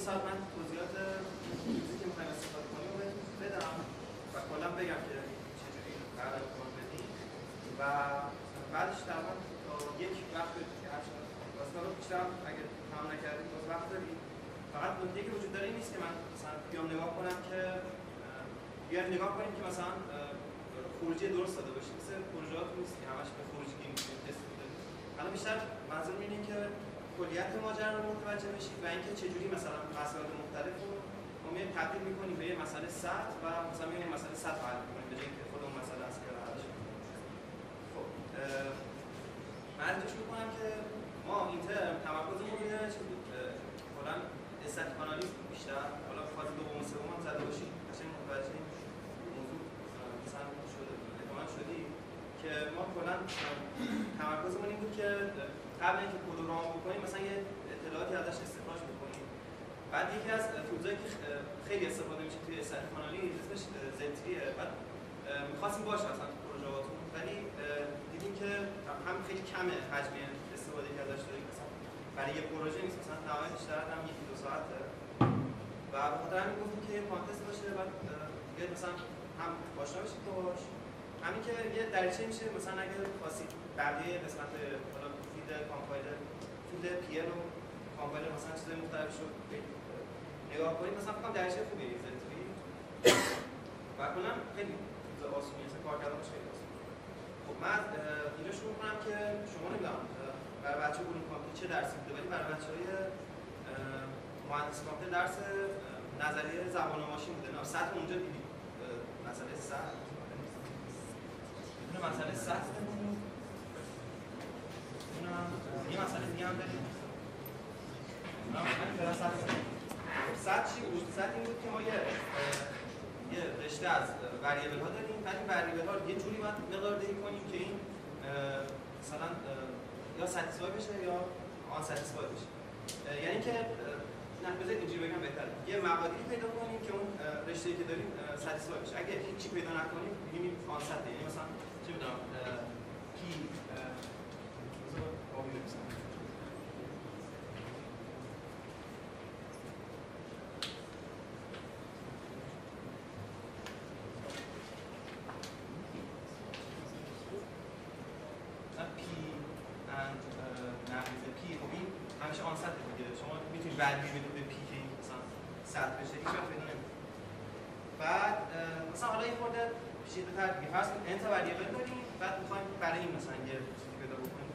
ساعت من توضیحات چیزی که می‌خوایم استفاده کنیم رو بهتون بدم و کلا بگم که چجوری قرار کار بدیم و بعدش در واقع یک وقت که هر چقدر واسه رو بیشتر اگه تمام نکردید باز وقت دارید. فقط نکته که وجود داره این نیست که من مثلا بیام نگاه کنم که بیاید نگاه کنیم که مثلا خروجی درست داده باشیم. مثل پروژه‌هات نیست که همش به خروجی استفاده کنید. الان بیشتر منظور اینه که کلیت ماجرا رو متوجه بشید و اینکه چجوری مثلا مسائل مختلف رو ما میایم تبدیل می‌کنیم به یه مسئله سطح و مثلا میایم مسئله سطح حل می‌کنیم به جای اینکه خود اون مسئله اصلی رو حل کنیم. خب من ارجاع می‌کنم که ما این ترم تمرکزمون روی چه بود؟ کلاً استاتیک آنالیز بیشتر. حالا فاز دوم و سوم هم زده باشید قشنگ متوجه این موضوع مثلا شده احتمال شدی که ما کلاً تمرکزمون این بود که قبل اینکه کد رو رام بکنیم مثلا یه اطلاعاتی ازش استخراج بکنیم. بعد یکی از تولزایی که خیلی استفاده میشه توی استاتیک آنالیز اسمش زتریه. بعد می‌خواستیم باشه مثلا تو پروژه‌هاتون ولی دیدیم که هم خیلی کمه حجم استفاده که ازش داریم. مثلا برای یه پروژه نیست، مثلا نهایتش در هم 1-2 ساعته و به خاطر همین گفتیم که یه کانتست باشه. بعد بیاید مثلا هم آشنا بشید باهاش، همین که یه دریچه میشه مثلا اگه خواستید بقیه قسمت حالا فیلد کامپایلر فیلد پی ال و کامپایلر مثلا چیزای مختلفش رو نگاه کنید مثلا فکر کنم دریچه خوبیه یه زتری و کلا خیلی چیز آسونیه، مثلا کار کردنش خیلی آسونه. خب من اینو شروع کنم که شما نمیدونم برای بچه علوم کامپیوتر چه درسی بوده ولی برای بچه‌های مهندسی کامپیوتر درس نظریه زبان و ماشین بوده. نه سطح اونجا دیدید مسئله سطح مسئله سطح داریم، یه مسئله دیگه هم داریم. سطح چی بود؟ سطح این بود که ما یه رشته از وریبل ها داریم. بعد این وریبل ها رو یه جوری باید مقداردهی کنیم که این مثلا یا ساتیسفای بشه یا آن ساتیسفای بشه. یعنی که نه بذارید اینجوری بگم بهتره، یه مقادیری پیدا کنیم که اون رشته‌ای که داریم ساتیسفای بشه. اگه هیچی پیدا نکنیم می‌بینیم آن سطح، یعنی مثلا چه می‌دونم کی بذار آبی بزنم همیشه آن سطح دیگه. شما میتونید ولیو بدید به پی که این مثلا سطح بشه، هیچ وقت پیدا نمی‌کنید. بعد مثلا حالا یه خورده پیچیده‌تر دیگه فرض کنید انت وریبل داریم، بعد می‌خوایم برای این مثلا یه چیزی پیدا بکنیم،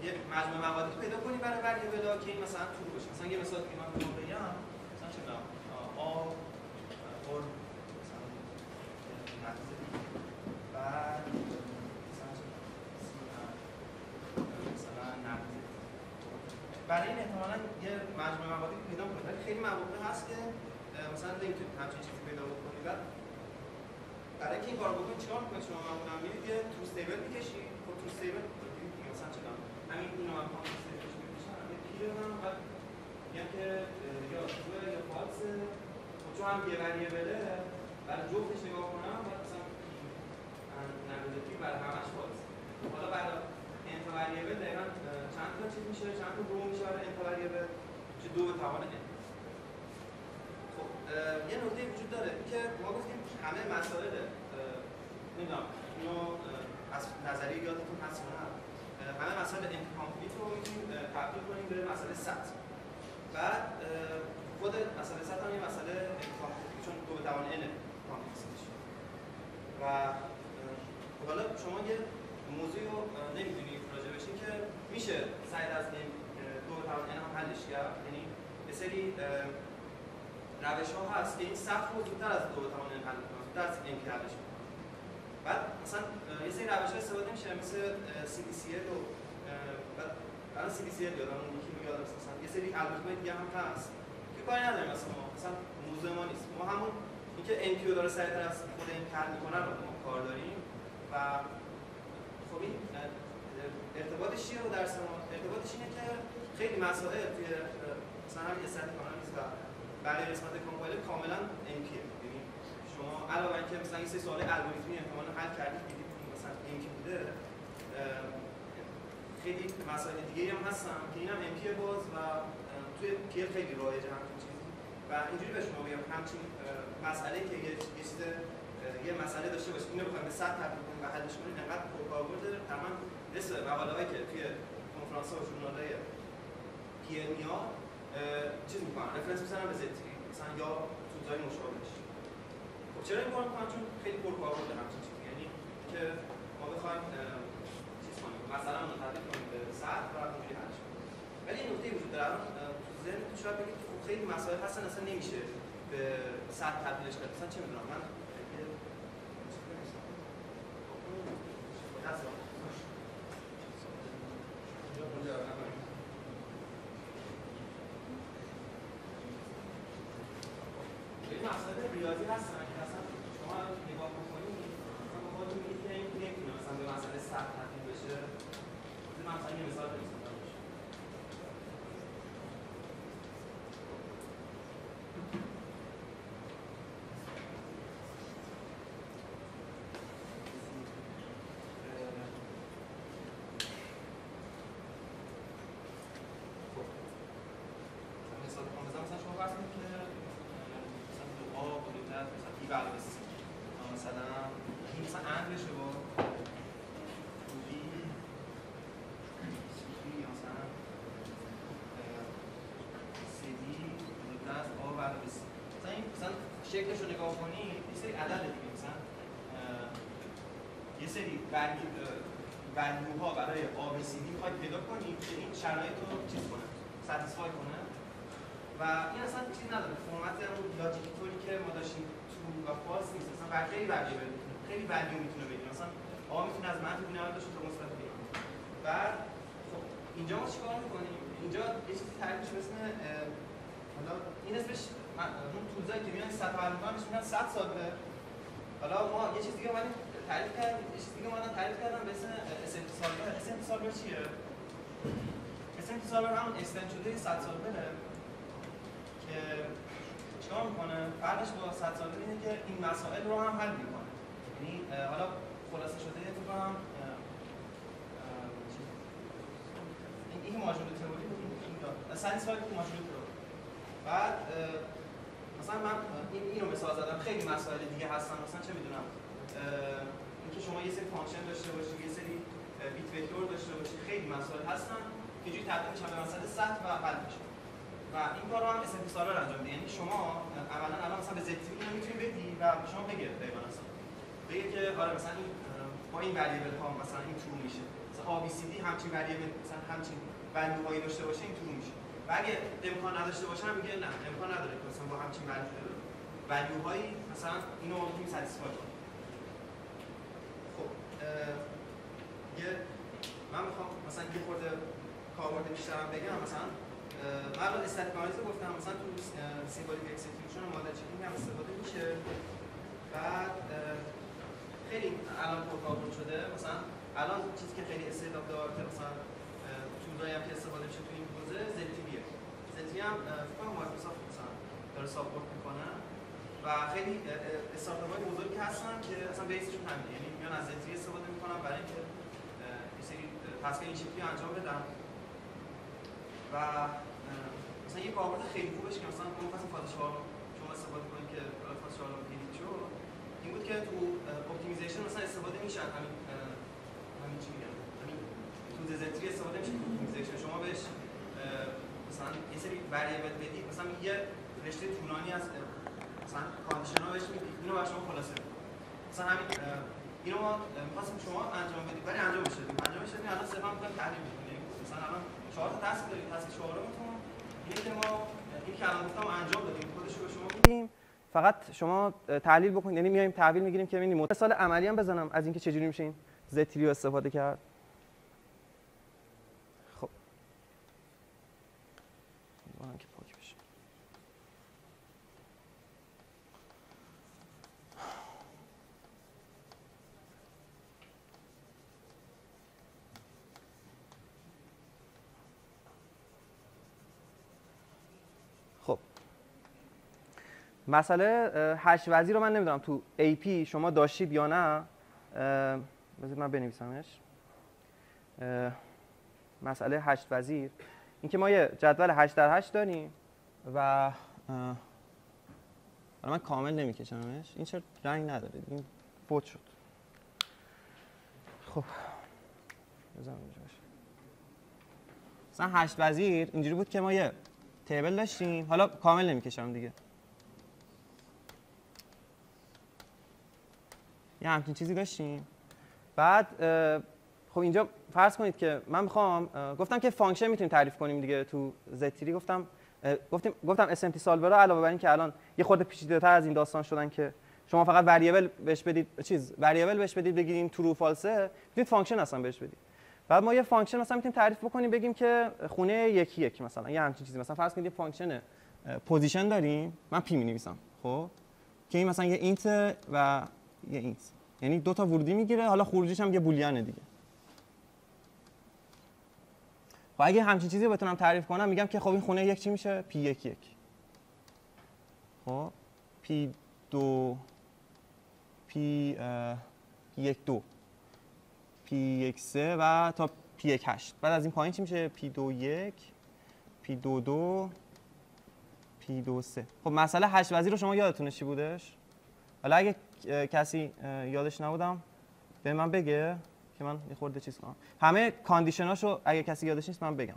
یه مجموعه مقادیر پیدا کنیم برای وریبل‌ها که این مثلا ترو بشه. مثلا یه مثال که من بهتون بگم مثلا چه می‌دونم آ اور مثلا بعد برای این احتمالاً یه مجموعه مقادیر پیدا کنید. ولی خیلی مواقع هست که مثلا نمیتونید همچین چیزی پیدا بکنید. برای اینکه این کارو بکنید چیکار می‌کنید؟ شما معمولاً میرید یه تروس تیبل می‌کشید. خب تروس تیبل مثلا چه کنم همین اینو من می‌خوام تروس تیبلش بکشم، یه پی بدم بعد میگم که یا ترو یا فالس. خب چون هم یه وریبله برای جفتش نگاه کنم بعد مثلا نگاتیو برای همش فالس. حالا برای انت وریبل دقیقاً چند تا چیز میشه، چند تا رو میشه برای انت وریبل که 2 به توان n. خب یه نکته وجود داره که ما گفتیم همه مسائل نمیدونم اینو از نظریه یادتون هست یا نه، همه مسائل انت کامپلیت رو میتونیم تبدیل کنیم به مسئله سطح. بعد خود مسئله سطح هم یه مسئله انت کامپلیت چون 2 به توان n کامپلیکس میشه. و حالا شما یه موضوعی رو نمیدونید راجع بهش که میشه سعی از این 2 به توان n هم حلش کرد. یعنی یه سری روش ها هست که این سطح رو زودتر از 2 به توان n حل می‌کنه، زودتر از n که حلش می‌کنه. بعد مثلا یه سری روش ها استفاده میشه مثل CDCL و بعد الان CDCL یادم اون یکی رو یادم مثلا یه سری الگوریتم دیگه هم هست که کاری نداریم مثلا موضوع ما نیست. ما همون اینکه NQ داره سریعتر از خود این حل می‌کنه رو ما کار داریم. و خب این ارتباطش چیه با درس ما؟ ارتباطش اینه که خیلی مسائل توی مثلا همین استاتیک آنالیز و برای قسمت کامپایلر کاملا NP. یعنی شما علاوه بر اینکه مثلا این سه سوال الگوریتمی احتمالاً حل کردید دیدید مثلا NP بوده، خیلی مسائل دیگه هم هستن که اینم MP باز و توی پیل خیلی رایجه همچین چیزی و اینجوری به شما بگم همچین مسئله که یه مسئله داشته باشید اینو بخواید به 100 تبدیل کنید و حلش کنید انقدر پرکاربرد تمام مثل مقاله‌هایی که توی کنفرانس‌ها و ژورنال‌های PL میاد چیز میکنن رفرنس میزنن به ZT مثلا یا تولزهای مشابهش. خب چرا این کارو میکنن؟ چون خیلی پرکاربرد همچین چیزی، یعنی که ما بخوایم چیز کنیم مثلا اون تبدیل کنیم به 100 و اونجوری حلش کنیم. ولی این نکته وجود داره الان تو ذهنتون شاید بگید خب خیلی مسائل هستن اصلا نمیشه به 100 تبدیلش کرد. مثلا چه میدونم من مسائل ریاضی هستن که اصلا شما نگاه بکنید مثلا با خودتون میگید که این نمیتونه مثلا به مسئله 100 تبدیل بشه. من مثلا یه مثال بزنم شکلش رو نگاه کنید یه سری عدد دیگه مثلا یه سری ولیوها برای ABCD میخواید پیدا کنید که این شرایط رو چیز کنه ساتیسفای کنه و این اصلا چیز نداره فرمت اون لاجیک طوری که ما داشتیم تو و فالس نیست. مثلا خیلی ولیو میتونه بگیره مثلا A میتونه از منفی 90 باشه تا مثبت 1. بعد خب اینجا ما چیکار میکنیم؟ اینجا یه چیزی تعریفش به اسم حالا این اسمش اون تولزایی که میان سطح برنامه‌ها بهش میگن 100 سالبه. حالا ما یه چیز دیگه اومدیم تعریف کردیم، یه چیز دیگه اومدن تعریف کردن به اسم SMP سالبر. SMP سالبر چیه؟ SMP سالبر همون اکستند شده 100 سالبره که چیکار میکنه؟ فرقش با 100 سالبر اینه که این مسائل رو هم حل میکنه. یعنی حالا خلاصه شده فکر کنم این ماژول تئوری بود، این ساتیسفاید ماژول تئوری. بعد مثلا من اینو مثال زدم، خیلی مسائل دیگه هستن مثلا چه میدونم اینکه شما یه سری فانکشن داشته باشید، یه سری بیت وکتور داشته باشید، خیلی مسائل هستن که اینجوری تبدیل میشن به مسئله سطح و حل میشن و این کارو هم SMP سالبر انجام میده. یعنی شما اولا الان مثلا به ZT اینو میتونید بدی و شما بگه دقیقاً مثلا بگه که آره مثلا این با این وریبل ها مثلا این ترو میشه، مثلا ABCD همچین وریبل مثلا همچین ولیوهایی داشته باشه این ترو میشه. و اگه امکان نداشته باشن میگه نه امکان نداره که مثلا با همچین ولیوهایی مثلا اینو میتونیم ساتیسفای کنیم. خب من میخوام مثلا یه خورده کاربرد بیشترم بگم. مثلا من الان استاتیک آنالیز گفتم مثلا تو سیمبولیک اکسیکیوشن و مدل چینینگ هم استفاده میشه. بعد خیلی الان پرکاربرد شده. مثلا الان چیزی که خیلی استعداد داره که مثلا تولزایی هم که استفاده میشه تو این حوزه ZTB هم فکر کنم مایکروسافت مثلا داره ساپورت میکنه و خیلی استارتاپ‌های بزرگی هستن که اصلا بیسشون همینه، یعنی میان از ZTB استفاده میکنن برای اینکه یه سری تسک‌های این شکلی انجام بدن. و مثلا یه کاربرد خیلی خوبش که مثلا مثلا فاتوشاپ شما استفاده کنید که فاتوشاپ دیدید شو این بود که تو اپتیمیزیشن مثلا استفاده میشن همین چی میگن همین تو ZTB استفاده میشه تو اپتیمیزیشن. شما بهش مثلا یه سری وریبل بدید، مثلا یه رشته طولانی از مثلا کاندیشن ها بهش میدید، اینو برای شما خلاصه می‌کنه. مثلا همین اینو ما می‌خواستیم شما انجام بدید ولی انجامش دادیم الان صرفا می‌خوایم تحلیل بکنیم. مثلا الان 4 تا تاسک داریم. تاسک 4متون اینه که ما این که الان گفتم انجام دادیم خودش رو به شما میدیم، فقط شما تحلیل بکنید. یعنی میایم تحویل میگیریم که ببینیم مثال عملی هم بزنم از اینکه چجوری میشه این ZTB رو استفاده کرد. خب اون که پاک بشه. خب مسئله هش وزی رو من نمیدونم تو AP شما داشتید یا نه. بذارید من بنویسمش. مسئله 8 وزیر، اینکه ما یه جدول 8 در 8 داریم و حالا من کامل نمیکشمش، این چرا رنگ نداره، این فوت شد. خب بذارم اینجا باشه. مثلا 8 وزیر اینجوری بود که ما یه تیبل داشتیم، حالا کامل نمیکشم دیگه، یه همچین چیزی داشتیم. بعد خب اینجا فرض کنید که من میخوام، گفتم که فانکشن میتونیم تعریف کنیم دیگه تو زتری، گفتم SMT سالورها علاوه بر این که الان یه خورده پیچیده‌تر از این داستان شدن که شما فقط وریبل بهش بدید، وریبل بهش بدید بگید ترو فالسه، میتونید فانکشن اصلا بهش بدید. بعد ما یه فانکشن مثلا میتونیم تعریف بکنیم بگیم که خونه 1 1 مثلا، یه همچین چیزی. مثلا فرض کنید یه فانکشن پوزیشن داریم، من پی می‌نویسم خب، که این مثلا یه اینت و یه اینت، یعنی دو تا ورودی میگیره، حالا خروجیش هم یه بولیانه دیگه. و اگه همچین چیزی بتونم تعریف کنم میگم که خب این خونه 1 چی میشه؟ پی 1 1. خب پی 2 پی 1 2 پی 1 3 و تا پی 1 8. بعد از این پایین چی میشه؟ پی 2 1 پی 2 2 پی 2 3. خب مسئله 8 وزیر رو شما یادتونه چی بودش؟ حالا اگه کسی یادش نبودم به من بگه که من یه خورده چیز کنم. همه کاندیشناشو اگه کسی یادش نیست من بگم.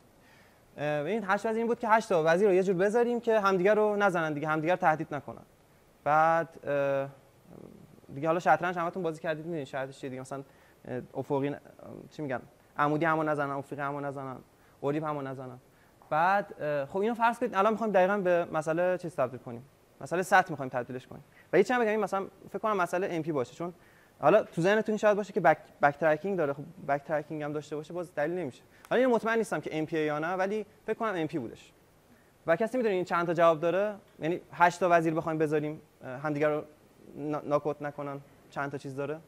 این 8 وزیر این بود که 8 تا وزیر رو یه جور بذاریم که همدیگه رو نزنن دیگه، همدیگه رو تهدید نکنن. بعد دیگه حالا شطرنج همتون بازی کردید میدونید شرطش چیه دیگه، مثلا افقی چی میگن، عمودی همو نزنن، افقی همو نزنن، اوریب همو نزنن. بعد خب اینو فرض کنید الان می‌خوایم دقیقاً به مسئله چیز تبدیل کنیم، مسئله سطح می‌خوایم تبدیلش کنیم. و یه چیزی بگم، این مثلا فکر کنم مسئله ام پی باشه، چون حالا تو ذهنتون شاید باشه که بک ترکینگ داره. خب بک ترکینگ هم داشته باشه باز دلیل نمیشه. حالا اینو مطمئن نیستم که ام پی یا نه، ولی فکر کنم ام پی بودش. و کسی میدونه این چند تا جواب داره؟ یعنی 8 تا وزیر بخوایم بذاریم همدیگه رو ناکوت نکنن، چند تا چیز داره؟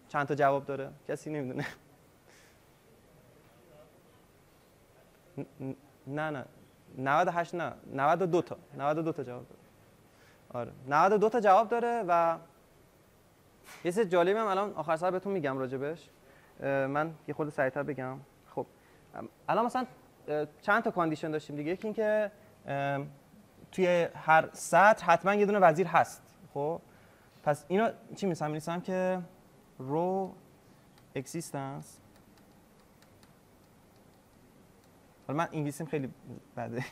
چند تا جواب داره؟ کسی نمیدونه. نه 98 نه 92 تا 92 تا جواب داره. آره 92 تا جواب داره. و یه چیز جالبی هم الان آخر سر بهتون میگم راجبش. من یه خورده سریعتر بگم. خب الان مثلا چند تا کاندیشن داشتیم دیگه. یکی این که توی هر سطح حتما یه دونه وزیر هست. خب پس اینو چی می‌نویسم که رو اکسیستنس. حالا من انگلیسیم خیلی بده.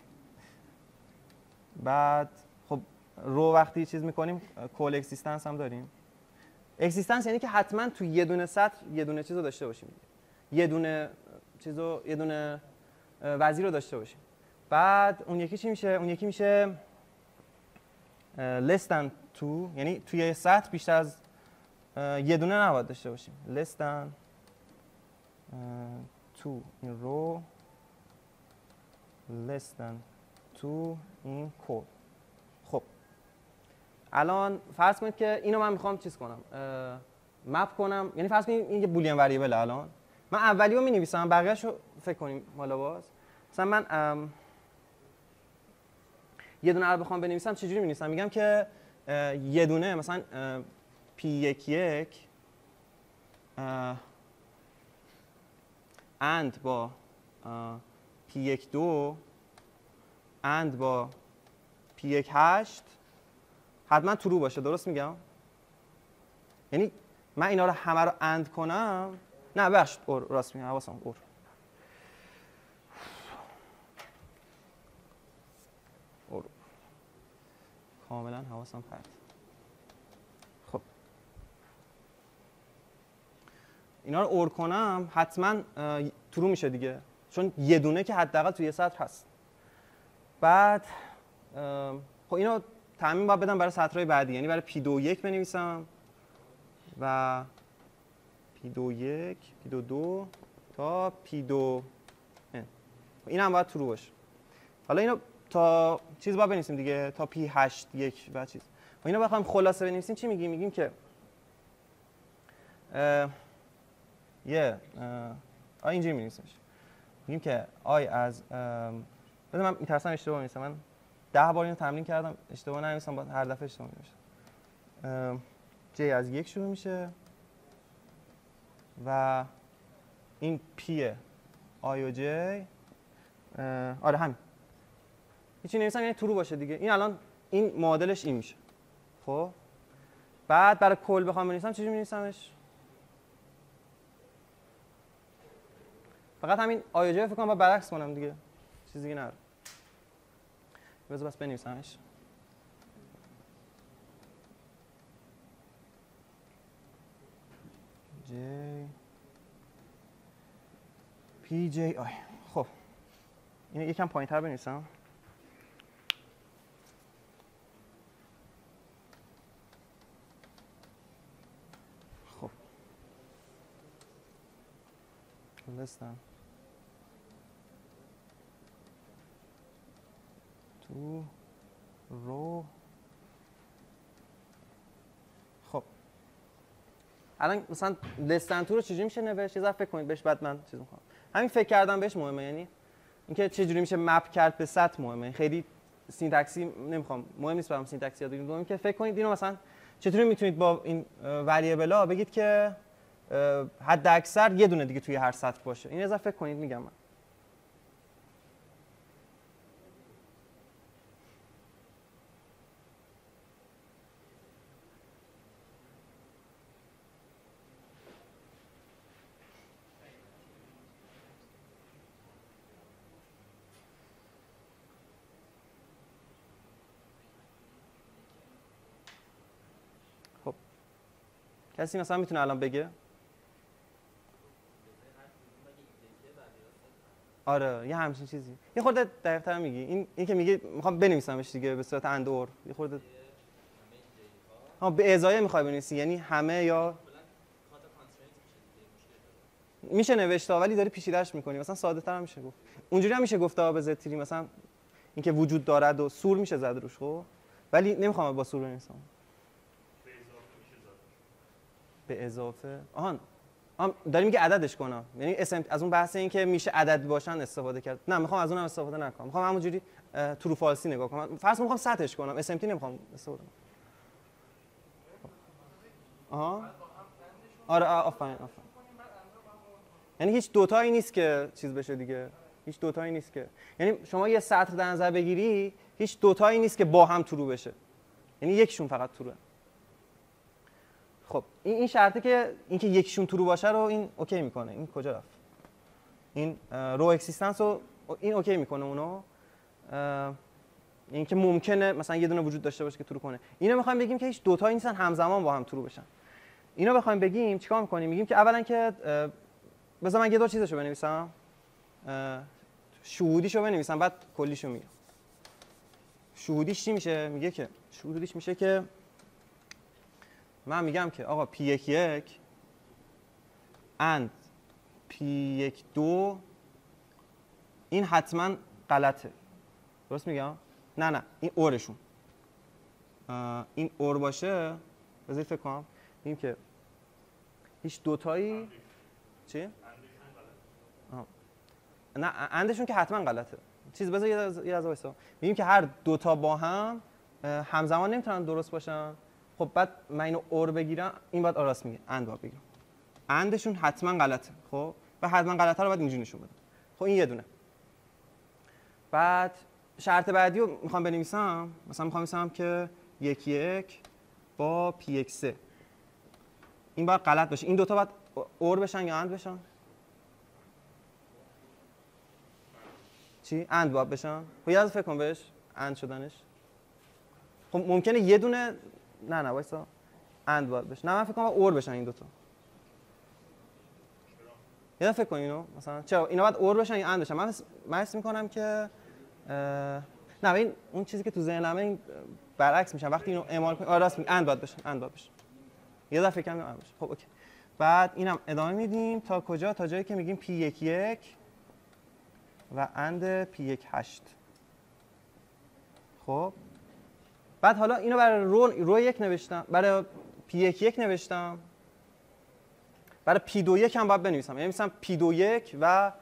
بعد خب رو وقتی چیز می‌کنیم کل اکسیستنس هم داریم. اکسیستنس یعنی که حتما تو یه دونه سطح یه دونه چیزو داشته باشیم، یه دونه چیزو، یه دونه وزیر رو داشته باشیم. بعد اون یکی چی میشه؟ اون یکی میشه less than 2، یعنی توی سطح بیشتر از یه دونه نباید داشته باشیم. less than 2 in row less than 2 in column. خب الان فرض کنید که اینو من میخوام چیز کنم، مپ کنم، یعنی فرض کنید این یه بولیان وریبل. الان من اولیو می‌نویسم، بقیه‌شو فکر کنیم حالا باز. مثلا من یه دونه رو بخوام بنویسم چجوری می‌نویسم؟ میگم که یه دونه مثلا P11 and با P12 and با P18 حتما ترو باشه. درست میگم؟ یعنی من اینا رو همه رو اند کنم. نه بخش راست میگم، حواسم اور. کاملا حواسم پرت. خب اینا رو اور کنم حتما ترو میشه دیگه، چون یه دونه که حداقل توی سطر هست. بعد خب اینو تعمیم باید بدم برای سطرهای بعدی، یعنی برای P21 بنویسم و P21 P22 تا P2 این هم باید ترو باشه. حالا اینو تا چیز باید بنویسیم دیگه، تا P81 و چیز. و اینو بخوایم خلاصه بنویسیم چی میگیم؟ میگیم که اینجوری می‌نویسیمش. میگیم که از بذار من میترسم اشتباه بنویسم، من 10 بار اینو تمرین کردم اشتباه ننویسم، بعد هر دفعه اشتباه می‌نویسم. J از 1 شروع میشه و این پی آی و جی، آره همین هیچی نمی‌نویسم یعنی ترو باشه دیگه. این الان این معادلش این میشه. خب بعد برای کل بخوام بنویسم چجوری می‌نویسمش؟ فقط همین آی و جی فکر کنم باید برعکس کنم دیگه، چیزی دیگه نداره. بذار بس بنویسمش. جی پی جی آی. خب اینو یکم پایین‌تر بنویسم. خب لستم تو رو. خب الان مثلا لستن تو رو چجوری میشه نوشت؟ یه ذره فکر کنید بهش بعد من چیز می‌خوام. همین فکر کردم بهش مهمه، یعنی اینکه چجوری میشه مپ کرد به سطح مهمه. خیلی سینتکسی نمیخوام، مهم نیست برام سینتکسی یاد بگیرید. مهمه که فکر کنید اینو مثلا چطوری میتونید با این وریبل‌ها بگید که حد اکثر یه دونه دیگه توی هر سطح باشه. این یه ذره فکر کنید میگم من. کسی مثلا میتونه الان بگه؟ آره یه همچین چیزی. یه خورده دقیق‌تر میگی. این که میگی میخوام بنویسمش دیگه به صورت اند اور. یه خورده به ازای میخوای بنویسی، یعنی همه یا میشه نوشته ولی داری پیچیده‌اش می‌کنی. مثلا ساده‌تر هم میشه گفت. اونجوری هم میشه گفت به زتری مثلا اینکه وجود دارد و سور میشه زد روش. خب ولی نمیخوام با سور بنویسم. به اضافه آهان داریم میگه عددش کنم، یعنی اسم از اون بحث این که میشه عدد باشن استفاده کرد. نه میخوام از اونم استفاده نکنم، میخوام همونجوری ترو فالسی نگاه کنم. فرض میخوام سطحش کنم، اس ام تی نمیخوام استفاده کنم. آها آره آفرین. یعنی هیچ دوتایی نیست که چیز بشه دیگه، هیچ دوتایی نیست که، یعنی شما یه سطح در نظر بگیری هیچ دوتایی نیست که با هم ترو بشه، یعنی یکشون فقط تروه. خب این شرطه که اینکه یکیشون ترو باشه رو این اوکی میکنه. این کجا رفت؟ این رو اکسیستنس رو این اوکی میکنه اونو. اینکه ممکنه مثلا یه دونه وجود داشته باشه که ترو کنه. اینو میخوایم بگیم که هیچ دوتایی نیستن همزمان با هم ترو بشن. اینو بخوایم بگیم چیکار میکنیم؟ میگیم که اولا که بذار من یه دور چیزشو بنویسم، شهودیشو بنویسم بعد کلیشو میگم. شهودیش چی میشه؟ میگه که شهودیش میشه که من میگم که آقا P11 and P12 این حتما غلطه. درست میگم؟ نه این اورشون این اور باشه. بذارید فکر کنم میگیم که هیچ دوتایی چی؟ نه اندشون که حتما غلطه. چیز بذار یه لحظه وایسا. میگیم که هر دوتا با هم همزمان نمیتونن درست باشن. خب بعد من اینو اور بگیرم این بعد راست میگه اند باید بگیرم. اندشون حتما غلطه. خب و حتما غلطه رو بعد اینجوری نشون بدم. خب این یه دونه. بعد شرط بعدی رو میخوام بنویسم، مثلا میخوام بنویسم که 1 با P13 این باید غلط باشه. این دوتا باید اور بشن یا اند بشن؟ چی؟ اند باید بشن؟ خب یاد فکر کن بهش اند شدنش. خب ممکنه یه دونه نه وایسا اند باید بشه. نه من فکر کنم اور بشن این دوتا. یاد فکر کن اینو مثلا چرا اینا باید اور بشن یا اند بشن. من حس میکنم که نه این اون چیزی که تو ذهنمه این برعکس میشن وقتی اینو اعمال کنی. آره راست میگی اند باید بشن. یه دفعه فکر کنم اند بشه. خب اوکی. بعد اینم ادامه میدیم تا کجا؟ تا جایی که میگیم P11 و اند P18. خب بعد حالا اینو برای رو 1 نوشتم، برای P11 نوشتم، برای P21 هم باید بنویسم. یعنی مثلا P21 و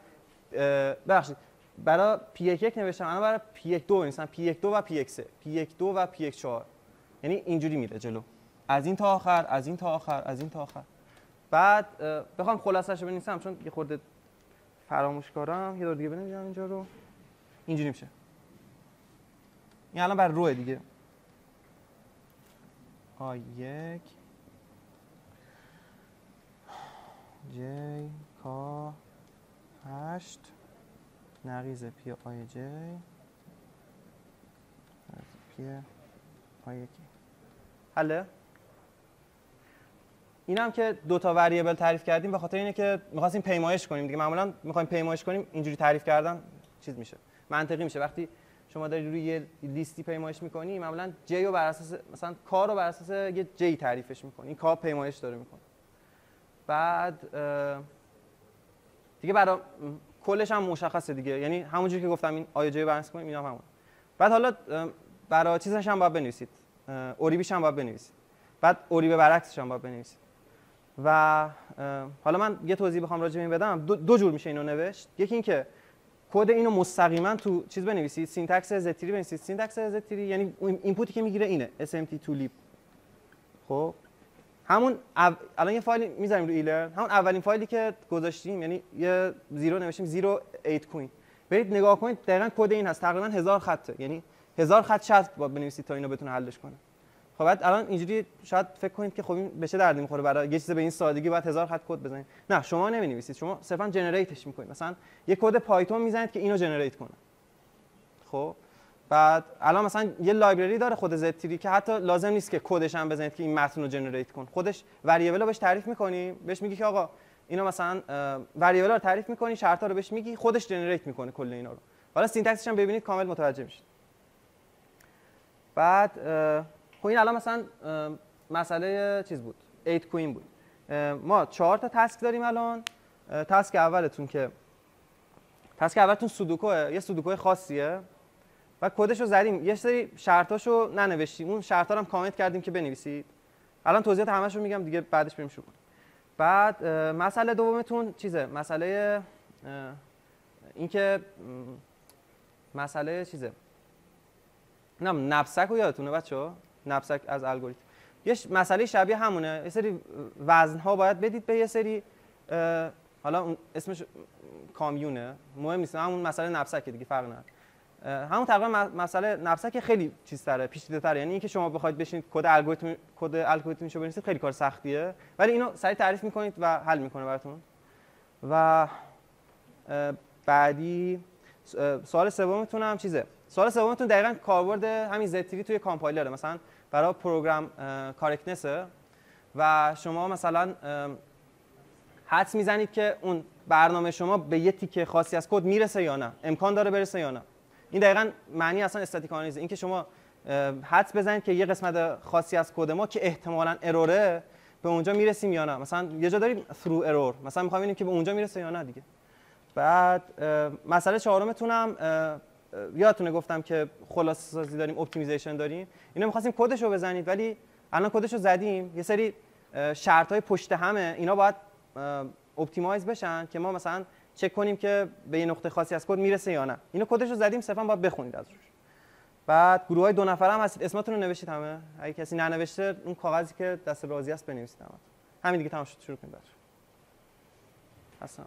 ببخشید برای P11 نوشتم، الان برای P12 بنویسم P12 و P13 P12 و P14. یعنی اینجوری میره جلو، از این تا آخر، از این تا آخر، از این تا آخر. بعد بخوام خلاصش رو بنویسم چون یه خورده فراموشکارم، یه دور دیگه بنویسم اینجا رو. اینجوری میشه. این الان بر روه دیگه. A1 J K 8 نقیض پی آی جی پی آی کی. حله؟ این هم که دو تا وریبل تعریف کردیم به خاطر اینه که می‌خواستیم پیمایش کنیم دیگه. معمولا می‌خوایم پیمایش کنیم اینجوری تعریف کردن چیز میشه، منطقی میشه. وقتی شما داری روی یه لیستی پیمایش می‌کنی معمولا جی رو بر اساس مثلا کار رو بر اساس یه جی تعریفش می‌کنی. این کار پیمایش داره می‌کنه. بعد دیگه برای کلش هم مشخصه دیگه، یعنی همونجوری که گفتم این آی جی رو بررسی کنیم اینا هم همون. بعد حالا برای چیزش هم باید بنویسید، اوریبیش هم باید بنویسید، بعد اوریب برعکسش هم باید بنویسید. و حالا من یه توضیح بخوام راجع به این بدم، دو جور میشه اینو نوشت. یکی این که کد اینو مستقیما تو چیز بنویسید، سینتکس زتری بنویسید. سینتکس زتری یعنی اینپوتی که میگیره اینه SMT2 lib. خب همون الان یه فایل میذاریم رو ایلر، همون اولین فایلی که گذاشتیم یعنی یه زیرو نوشتیم 08 کوین. برید نگاه کنید دقیقاً کد این هست، تقریبا 1000 خطه، یعنی 1000 خط شرط باید بنویسید تا اینو بتونه حلش کنه. خب بعد الان اینجوری شاید فکر کنید که خب این به چه دردی میخوره، برای یه چیز به این سادگی باید 1000 خط کد بزنید. نه شما نمی‌نویسید، شما صرفا جنریتش می‌کنید. مثلا یه کد پایتون میزنید که اینو جنریت کنه. خب بعد الان مثلا یه لایبرری داره خود زتری که حتی لازم نیست که کدش هم بزنید که این متن رو جنریت کن، خودش وریبل رو بهش تعریف می‌کنی، بهش میگی که آقا اینا مثلا وریبل رو تعریف می‌کنی، شرطا رو بهش میگی، خودش جنریت می‌کنه کل اینا رو. حالا سینتکسش هم ببینید کامل متوجه میشید. بعد خب این الان مثلا مسئله چیز بود، 8 کوین بود. ما 4 تا تاسک داریم الان. تاسک اولتون سودوکوه، یه سودوکو خاصیه. و کدش رو زدیم، یه سری شرطاشو ننوشتیم، اون شرطا رو هم کامنت کردیم که بنویسید. الان توضیحات همش رو میگم دیگه، بعدش بریم شروع کنیم. بعد مسئله دومتون چیزه، مسئله اینکه مسئله چیزه، نبسک رو یادتونه بچه‌ها؟ نبسک از الگوریتم یه مسئله شبیه همونه. یه سری وزن‌ها باید بدید به یه سری، حالا اون اسمش کامیونه، مهم نیست، همون مسئله نبسک دیگه، فرق نداره. همون تقریبا مسئله نبسک خیلی چیزتره، پیچیده‌تره. یعنی اینکه شما بخواید بشینید کد الگوریتمشو بنویسید خیلی کار سختیه، ولی اینو سریع تعریف می‌کنید و حل می‌کنه براتون. و بعدی سوال سومتون هم چیزه. سوال سومتون دقیقاً کاربرد همین زتری توی کامپایلره، مثلا برای پروگرام کارکتنسه و شما مثلا حدس میزنید که اون برنامه شما به یه تیکه خاصی از کد میرسه یا نه، امکان داره برسه یا نه. این دقیقاً معنی اصلا استاتیک آنالیز، این که شما حدس بزنید که یه قسمت خاصی از کد ما که احتمالاً اروره به اونجا میرسیم یا نه. مثلا یه جا داریم ثرو ارور، مثلا می‌خوایم ببینیم که به اونجا میرسه یا نه دیگه. بعد مسئله چهارمتون هم یادتونه گفتم که خلاصه سازی داریم، اپتیمیزیشن داریم. اینو می‌خواستیم کدش رو بزنید ولی الان کدش رو زدیم، یه سری شرط‌های پشت همه اینا باید اپتیمایز بشن که ما مثلا چک کنیم که به یه نقطه خاصی از کد میرسه یا نه. اینو کدش رو زدیم، صرفا باید بخونید از روش. بعد گروهای 2 نفره هم هستید، اسماتون رو نوشتید همه. اگه کسی ننوشته اون کاغذی که دست راضی است بنویسید همه. همین دیگه تمام شد، شروع کنید. اصلا